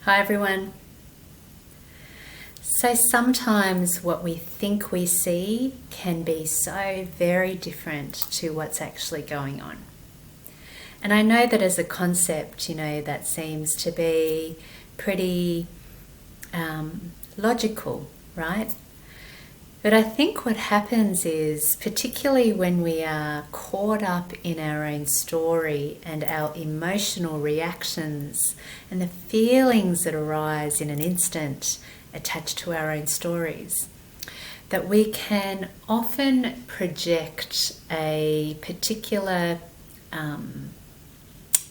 Hi everyone. So sometimes what we think we see can be so very different to what's actually going on. And I know that as a concept, that seems to be pretty logical, right? But I think what happens is, particularly when we are caught up in our own story and our emotional reactions and the feelings that arise in an instant attached to our own stories, that we can often project a particular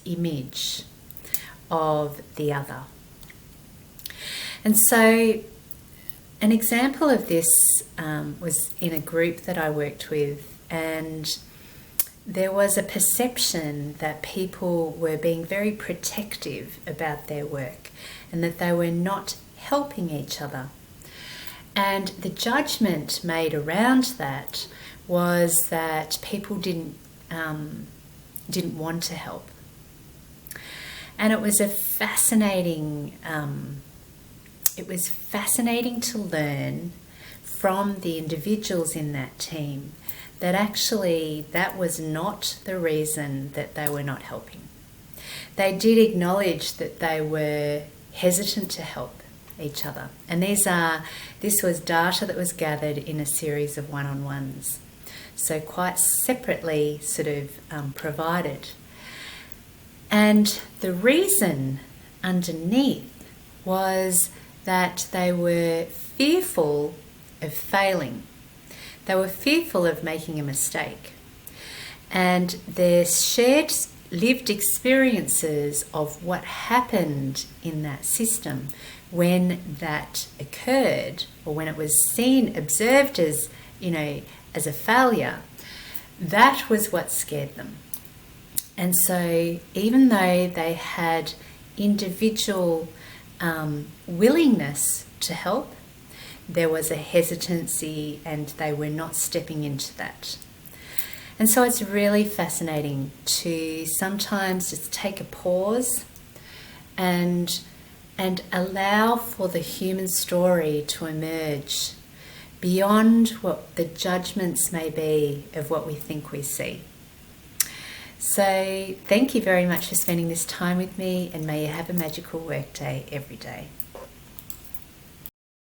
image of the other. And so an example of this was in a group that I worked with, and there was a perception that people were being very protective about their work and that they were not helping each other. And the judgment made around that was that people didn't want to help. And it was fascinating to learn from the individuals in that team that actually that was not the reason that they were not helping. They did acknowledge that they were hesitant to help each other. And this was data that was gathered in a series of one-on-ones. So quite separately sort of provided. And the reason underneath was that they were fearful of failing. They were fearful of making a mistake. And their shared lived experiences of what happened in that system when that occurred, or when it was seen, observed as, as a failure, that was what scared them. And so even though they had individual willingness to help, there was a hesitancy and they were not stepping into that. And so it's really fascinating to sometimes just take a pause and allow for the human story to emerge beyond what the judgments may be of what we think we see. So thank you very much for spending this time with me, and may you have a magical workday every day.